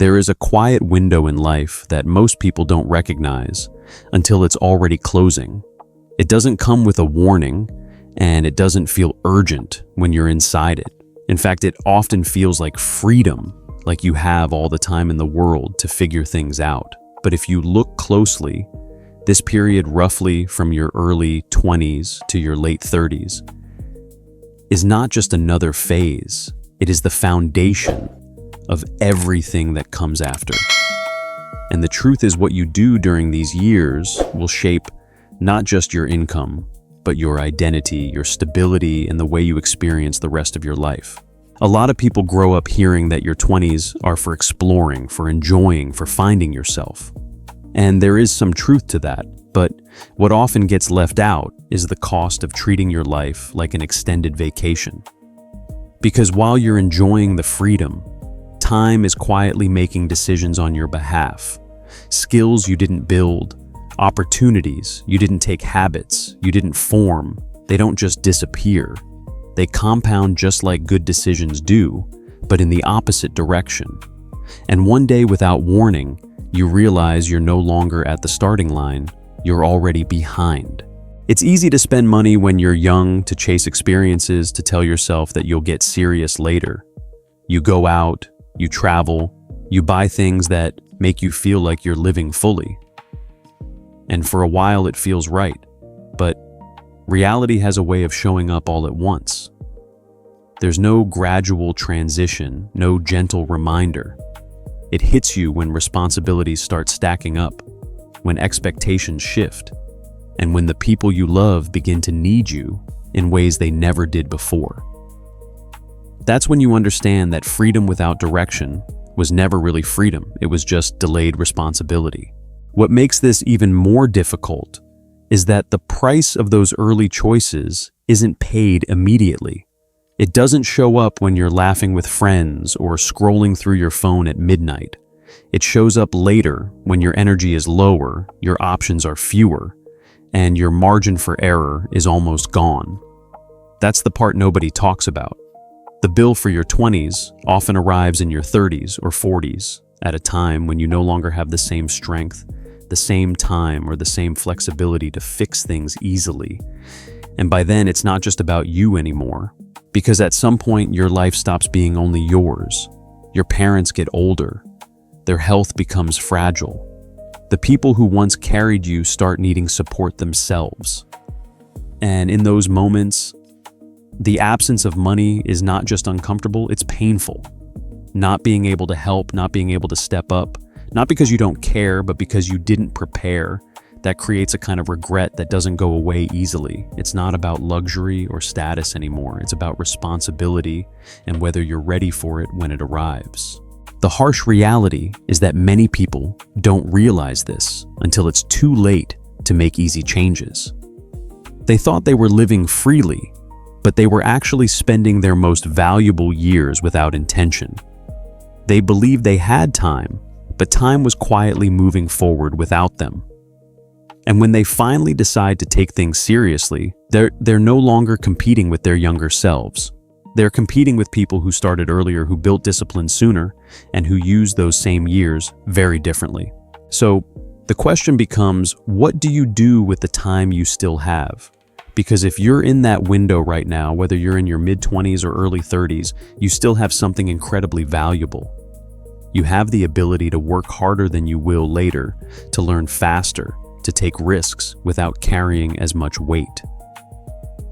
There is a quiet window in life that most people don't recognize until it's already closing. It doesn't come with a warning, and it doesn't feel urgent when you're inside it. In fact, it often feels like freedom, like you have all the time in the world to figure things out. But if you look closely, this period roughly from your early 20s to your late 30s is not just another phase, it is the foundation of everything that comes after. And the truth is, what you do during these years will shape not just your income, but your identity, your stability, and the way you experience the rest of your life. A lot of people grow up hearing that your 20s are for exploring, for enjoying, for finding yourself. And there is some truth to that, but what often gets left out is the cost of treating your life like an extended vacation. Because while you're enjoying the freedom, time is quietly making decisions on your behalf. Skills you didn't build, opportunities you didn't take, habits you didn't form, they don't just disappear. They compound just like good decisions do, but in the opposite direction. And one day, without warning, you realize you're no longer at the starting line, you're already behind. It's easy to spend money when you're young, to chase experiences, to tell yourself that you'll get serious later. You go out, you travel, you buy things that make you feel like you're living fully. And for a while it feels right, but reality has a way of showing up all at once. There's no gradual transition, no gentle reminder. It hits you when responsibilities start stacking up, when expectations shift, and when the people you love begin to need you in ways they never did before. That's when you understand that freedom without direction was never really freedom, it was just delayed responsibility. What makes this even more difficult is that the price of those early choices isn't paid immediately. It doesn't show up when you're laughing with friends or scrolling through your phone at midnight. It shows up later when your energy is lower, your options are fewer, and your margin for error is almost gone. That's the part nobody talks about. The bill for your 20s often arrives in your 30s or 40s, at a time when you no longer have the same strength, the same time, or the same flexibility to fix things easily. And by then, it's not just about you anymore, because at some point your life stops being only yours. Your parents get older. Their health becomes fragile. The people who once carried you start needing support themselves. And in those moments, the absence of money is not just uncomfortable, it's painful. Not being able to help, not being able to step up, not because you don't care, but because you didn't prepare, that creates a kind of regret that doesn't go away easily. It's not about luxury or status anymore. It's about responsibility and whether you're ready for it when it arrives. The harsh reality is that many people don't realize this until it's too late to make easy changes. They thought they were living freely, but they were actually spending their most valuable years without intention. They believed they had time, but time was quietly moving forward without them. And when they finally decide to take things seriously, they're no longer competing with their younger selves. They're competing with people who started earlier, who built discipline sooner, and who used those same years very differently. So the question becomes, what do you do with the time you still have? Because if you're in that window right now, whether you're in your mid-20s or early 30s, you still have something incredibly valuable. You have the ability to work harder than you will later, to learn faster, to take risks without carrying as much weight.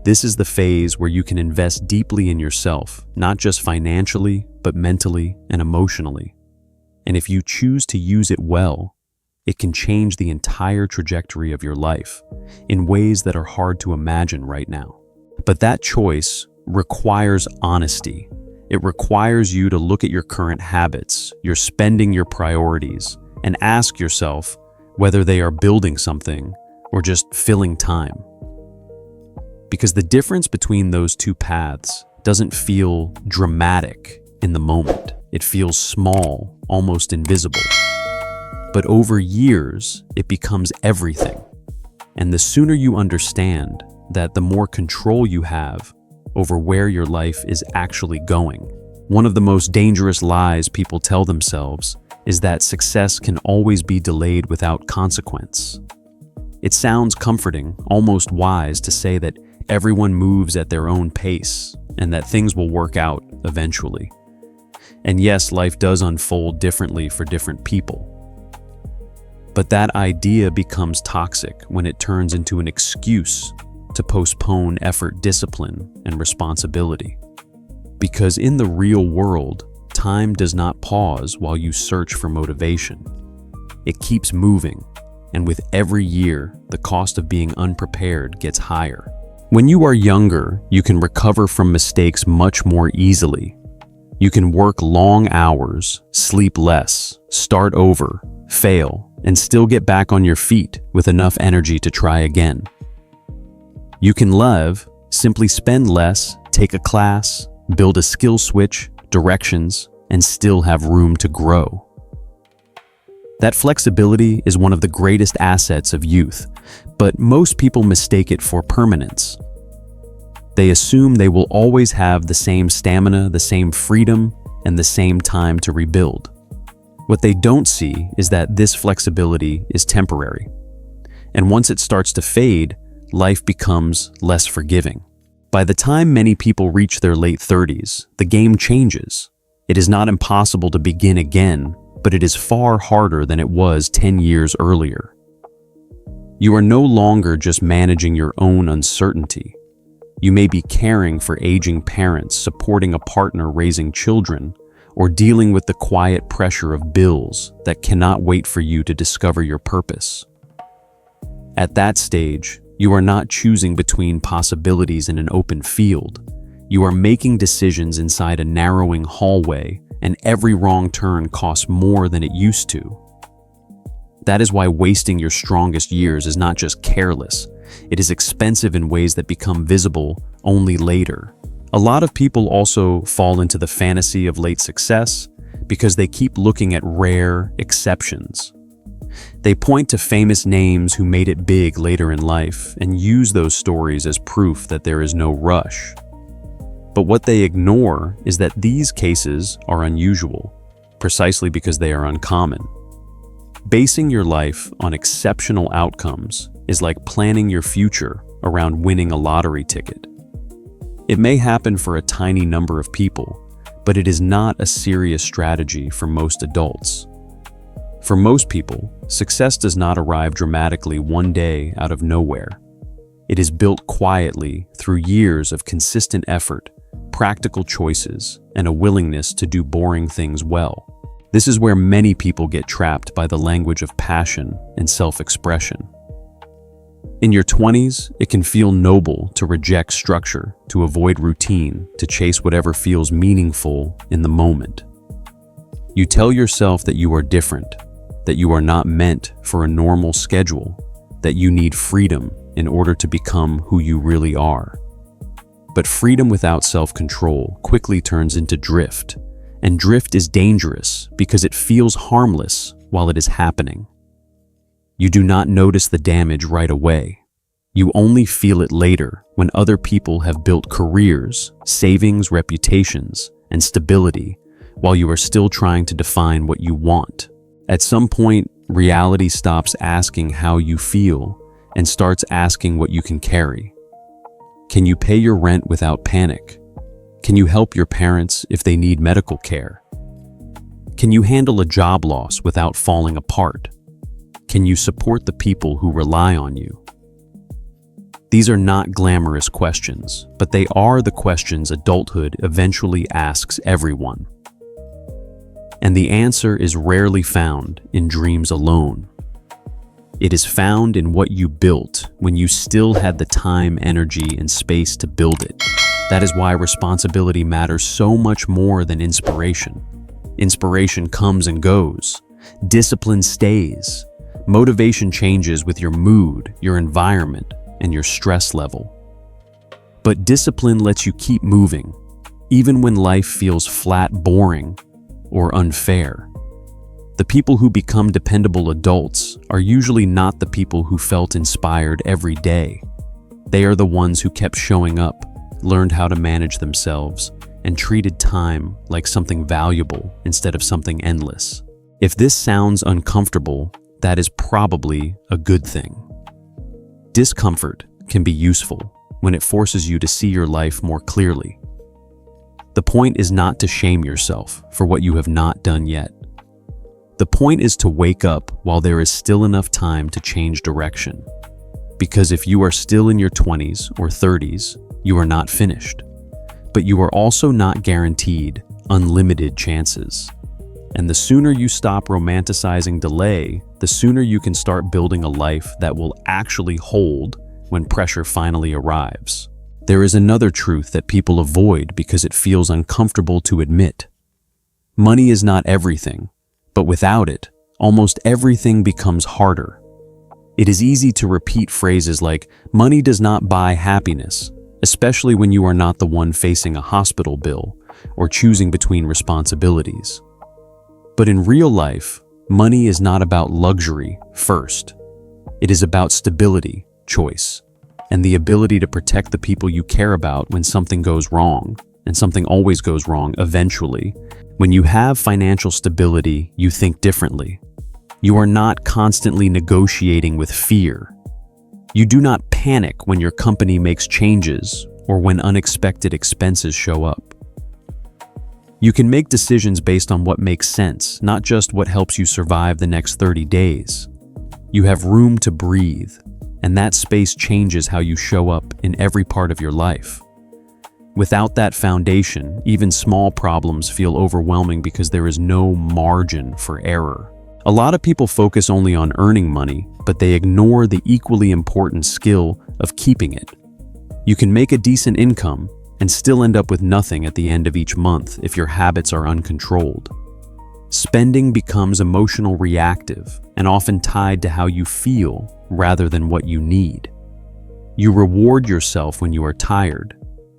This is the phase where you can invest deeply in yourself, not just financially, but mentally and emotionally. And if you choose to use it well, it can change the entire trajectory of your life in ways that are hard to imagine right now. But that choice requires honesty. It requires you to look at your current habits, your spending, your priorities, and ask yourself whether they are building something or just filling time. Because the difference between those two paths doesn't feel dramatic in the moment. It feels small, almost invisible. But over years, it becomes everything. And the sooner you understand that, the more control you have over where your life is actually going. One of the most dangerous lies people tell themselves is that success can always be delayed without consequence. It sounds comforting, almost wise, to say that everyone moves at their own pace and that things will work out eventually. And yes, life does unfold differently for different people. But that idea becomes toxic when it turns into an excuse to postpone effort, discipline, and responsibility. Because in the real world, time does not pause while you search for motivation. It keeps moving, and with every year, the cost of being unprepared gets higher. When you are younger, you can recover from mistakes much more easily. You can work long hours, sleep less, start over, fail, and still get back on your feet with enough energy to try again. You can live, simply spend less, take a class, build a skill switch, directions, and still have room to grow. That flexibility is one of the greatest assets of youth, but most people mistake it for permanence. They assume they will always have the same stamina, the same freedom, and the same time to rebuild. What they don't see is that this flexibility is temporary. And once it starts to fade, life becomes less forgiving. By the time many people reach their late 30s, the game changes. It is not impossible to begin again, but it is far harder than it was 10 years earlier. You are no longer just managing your own uncertainty. You may be caring for aging parents, supporting a partner raising children, or dealing with the quiet pressure of bills that cannot wait for you to discover your purpose. At that stage, you are not choosing between possibilities in an open field. You are making decisions inside a narrowing hallway, and every wrong turn costs more than it used to. That is why wasting your strongest years is not just careless. It is expensive in ways that become visible only later. A lot of people also fall into the fantasy of late success because they keep looking at rare exceptions. They point to famous names who made it big later in life and use those stories as proof that there is no rush. But what they ignore is that these cases are unusual, precisely because they are uncommon. Basing your life on exceptional outcomes is like planning your future around winning a lottery ticket. It may happen for a tiny number of people, but it is not a serious strategy for most adults. For most people, success does not arrive dramatically one day out of nowhere. It is built quietly through years of consistent effort, practical choices, and a willingness to do boring things well. This is where many people get trapped by the language of passion and self-expression. In your 20s, it can feel noble to reject structure, to avoid routine, to chase whatever feels meaningful in the moment. You tell yourself that you are different, that you are not meant for a normal schedule, that you need freedom in order to become who you really are. But freedom without self-control quickly turns into drift, and drift is dangerous because it feels harmless while it is happening. You do not notice the damage right away. You only feel it later when other people have built careers, savings, reputations, and stability while you are still trying to define what you want. At some point, reality stops asking how you feel and starts asking what you can carry. Can you pay your rent without panic? Can you help your parents if they need medical care? Can you handle a job loss without falling apart? Can you support the people who rely on you? These are not glamorous questions, but they are the questions adulthood eventually asks everyone. And the answer is rarely found in dreams alone. It is found in what you built when you still had the time, energy, and space to build it. That is why responsibility matters so much more than inspiration. Inspiration comes and goes. Discipline stays. Motivation changes with your mood, your environment, and your stress level. But discipline lets you keep moving, even when life feels flat, boring, or unfair. The people who become dependable adults are usually not the people who felt inspired every day. They are the ones who kept showing up, learned how to manage themselves, and treated time like something valuable instead of something endless. If this sounds uncomfortable, that is probably a good thing. Discomfort can be useful when it forces you to see your life more clearly. The point is not to shame yourself for what you have not done yet. The point is to wake up while there is still enough time to change direction. Because if you are still in your 20s or 30s, you are not finished. But you are also not guaranteed unlimited chances. And the sooner you stop romanticizing delay, the sooner you can start building a life that will actually hold when pressure finally arrives. There is another truth that people avoid because it feels uncomfortable to admit. Money is not everything, but without it, almost everything becomes harder. It is easy to repeat phrases like, "Money does not buy happiness," especially when you are not the one facing a hospital bill or choosing between responsibilities. But in real life, money is not about luxury first. It is about stability, choice, and the ability to protect the people you care about when something goes wrong, and something always goes wrong eventually. When you have financial stability, you think differently. You are not constantly negotiating with fear. You do not panic when your company makes changes or when unexpected expenses show up. You can make decisions based on what makes sense, not just what helps you survive the next 30 days. You have room to breathe, and that space changes how you show up in every part of your life. Without that foundation, even small problems feel overwhelming because there is no margin for error. A lot of people focus only on earning money, but they ignore the equally important skill of keeping it. You can make a decent income and still end up with nothing at the end of each month if your habits are uncontrolled. Spending becomes emotional reactive and often tied to how you feel rather than what you need. You reward yourself when you are tired.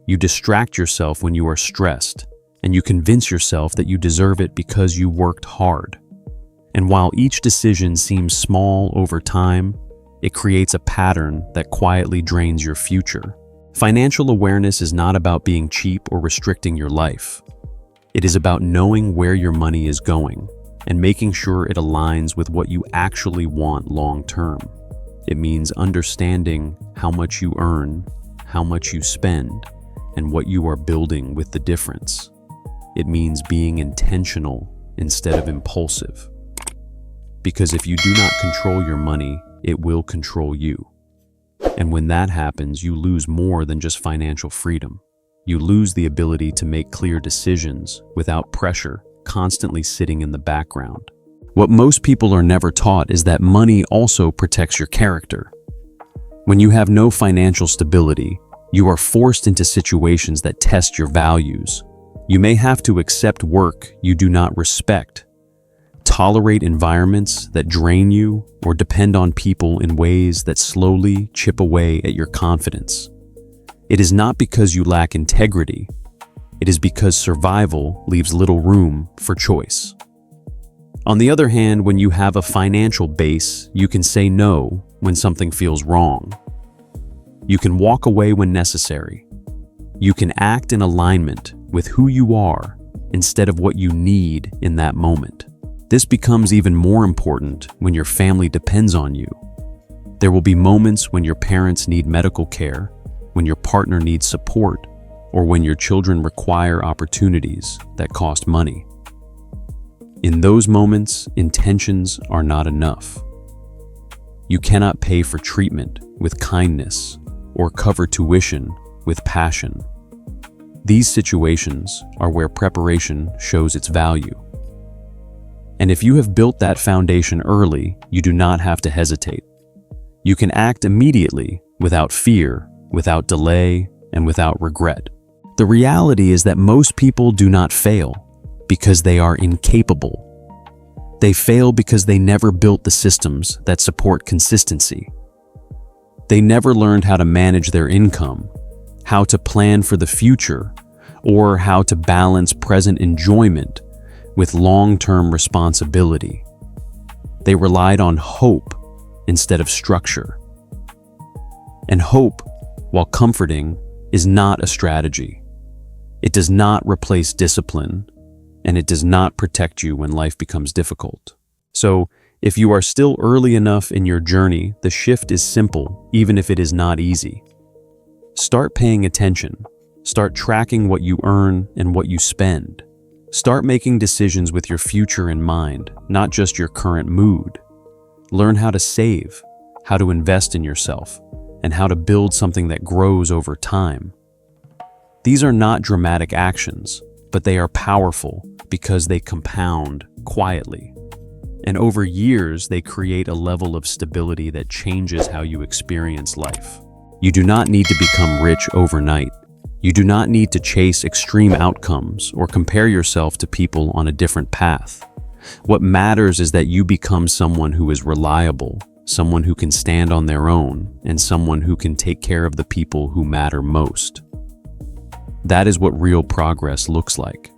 You distract yourself when you are stressed, and you convince yourself that you deserve it because you worked hard. And while each decision seems small over time, it creates a pattern that quietly drains your future. Financial awareness is not about being cheap or restricting your life. It is about knowing where your money is going and making sure it aligns with what you actually want long term. It means understanding how much you earn, how much you spend, and what you are building with the difference. It means being intentional instead of impulsive. Because if you do not control your money, it will control you. And when that happens, you lose more than just financial freedom. You lose the ability to make clear decisions without pressure constantly sitting in the background. What most people are never taught is that money also protects your character. When you have no financial stability, you are forced into situations that test your values. You may have to accept work you do not respect, tolerate environments that drain you, or depend on people in ways that slowly chip away at your confidence. It is not because you lack integrity. It is because survival leaves little room for choice. On the other hand, when you have a financial base, you can say no when something feels wrong. You can walk away when necessary. You can act in alignment with who you are instead of what you need in that moment. This becomes even more important when your family depends on you. There will be moments when your parents need medical care, when your partner needs support, or when your children require opportunities that cost money. In those moments, intentions are not enough. You cannot pay for treatment with kindness or cover tuition with passion. These situations are where preparation shows its value. And if you have built that foundation early, you do not have to hesitate. You can act immediately without fear, without delay, and without regret. The reality is that most people do not fail because they are incapable. They fail because they never built the systems that support consistency. They never learned how to manage their income, how to plan for the future, or how to balance present enjoyment with long-term responsibility. They relied on hope instead of structure. And hope, while comforting, is not a strategy. It does not replace discipline, and it does not protect you when life becomes difficult. So, if you are still early enough in your journey, the shift is simple, even if it is not easy. Start paying attention. Start tracking what you earn and what you spend. Start making decisions with your future in mind, not just your current mood. Learn how to save, how to invest in yourself, and how to build something that grows over time. These are not dramatic actions, but they are powerful because they compound quietly. And over years, they create a level of stability that changes how you experience life. You do not need to become rich overnight. You do not need to chase extreme outcomes or compare yourself to people on a different path. What matters is that you become someone who is reliable, someone who can stand on their own, and someone who can take care of the people who matter most. That is what real progress looks like.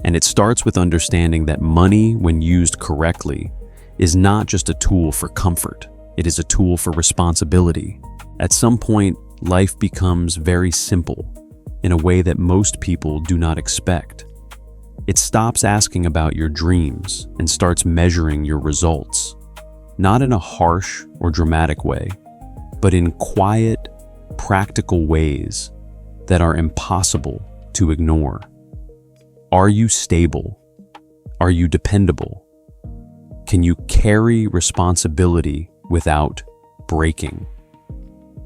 And it starts with understanding that money, when used correctly, is not just a tool for comfort. It is a tool for responsibility. At some point, life becomes very simple in a way that most people do not expect. It stops asking about your dreams and starts measuring your results, not in a harsh or dramatic way, but in quiet, practical ways that are impossible to ignore. Are you stable? Are you dependable? Can you carry responsibility without breaking?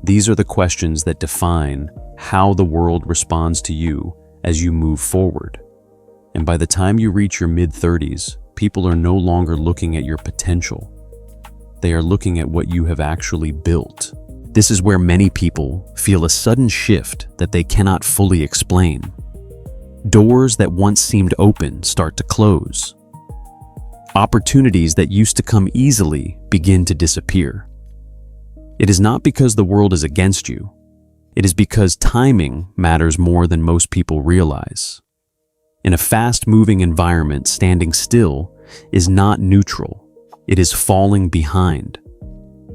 These are the questions that define how the world responds to you as you move forward. And by the time you reach your mid-30s, people are no longer looking at your potential. They are looking at what you have actually built. This is where many people feel a sudden shift that they cannot fully explain. Doors that once seemed open start to close. Opportunities that used to come easily begin to disappear. It is not because the world is against you. It is because timing matters more than most people realize. In a fast-moving environment, standing still is not neutral. It is falling behind.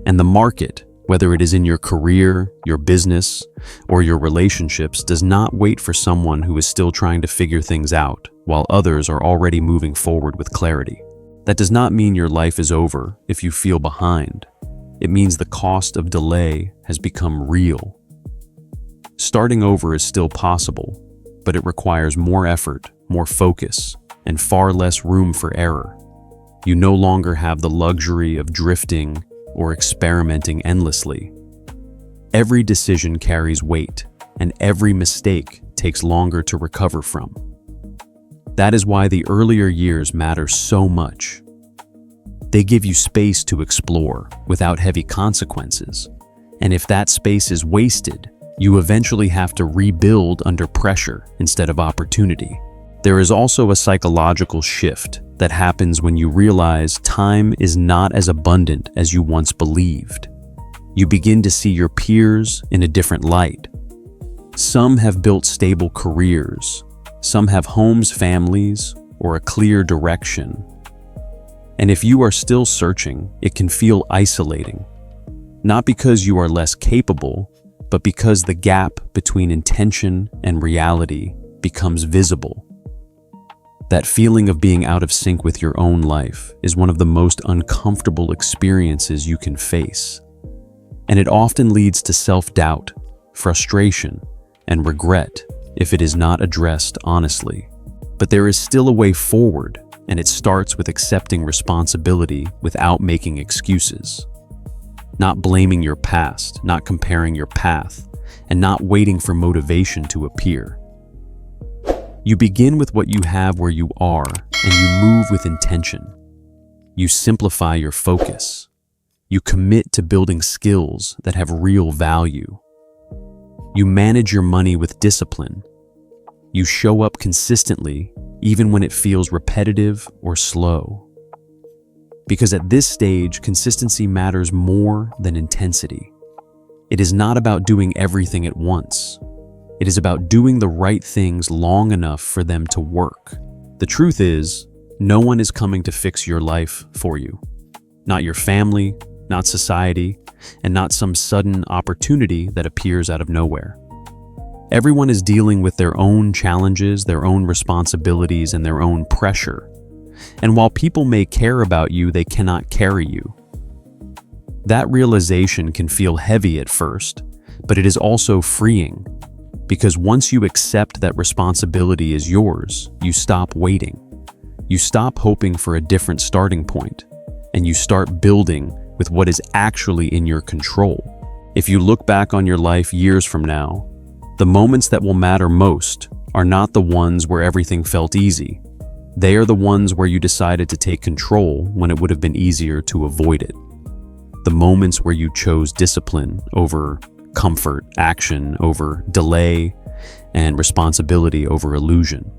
And the market, whether it is in your career, your business, or your relationships, does not wait for someone who is still trying to figure things out, while others are already moving forward with clarity. That does not mean your life is over if you feel behind. It means the cost of delay has become real. Starting over is still possible, but it requires more effort, more focus, and far less room for error. You no longer have the luxury of drifting or experimenting endlessly. Every decision carries weight, and every mistake takes longer to recover from. That is why the earlier years matter so much. They give you space to explore without heavy consequences, and if that space is wasted, you eventually have to rebuild under pressure instead of opportunity. There is also a psychological shift that happens when you realize time is not as abundant as you once believed. You begin to see your peers in a different light. Some have built stable careers, some have homes, families, or a clear direction. And if you are still searching, it can feel isolating. Not because you are less capable, but because the gap between intention and reality becomes visible. That feeling of being out of sync with your own life is one of the most uncomfortable experiences you can face. And it often leads to self-doubt, frustration, and regret if it is not addressed honestly. But there is still a way forward, and it starts with accepting responsibility without making excuses. Not blaming your past, not comparing your path, and not waiting for motivation to appear. You begin with what you have where you are, and you move with intention. You simplify your focus. You commit to building skills that have real value. You manage your money with discipline. You show up consistently, even when it feels repetitive or slow. Because at this stage, consistency matters more than intensity. It is not about doing everything at once. It is about doing the right things long enough for them to work. The truth is, no one is coming to fix your life for you. Not your family, not society, and not some sudden opportunity that appears out of nowhere. Everyone is dealing with their own challenges, their own responsibilities, and their own pressure. And while people may care about you, they cannot carry you. That realization can feel heavy at first, but it is also freeing, because once you accept that responsibility is yours, you stop waiting. You stop hoping for a different starting point, and you start building with what is actually in your control. If you look back on your life years from now, the moments that will matter most are not the ones where everything felt easy. They are the ones where you decided to take control when it would have been easier to avoid it. The moments where you chose discipline over comfort, action over delay, and responsibility over illusion.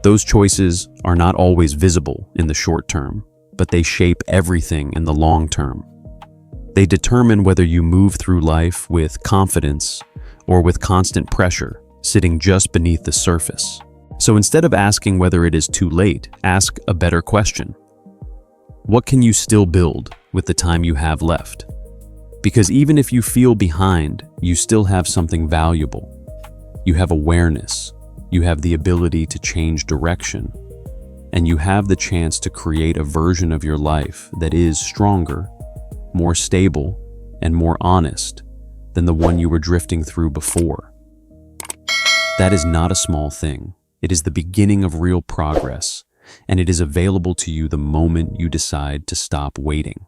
Those choices are not always visible in the short term, but they shape everything in the long term. They determine whether you move through life with confidence or with constant pressure sitting just beneath the surface. So instead of asking whether it is too late, ask a better question. What can you still build with the time you have left? Because even if you feel behind, you still have something valuable. You have awareness, you have the ability to change direction, and you have the chance to create a version of your life that is stronger, more stable, and more honest than the one you were drifting through before. That is not a small thing. It is the beginning of real progress, and it is available to you the moment you decide to stop waiting.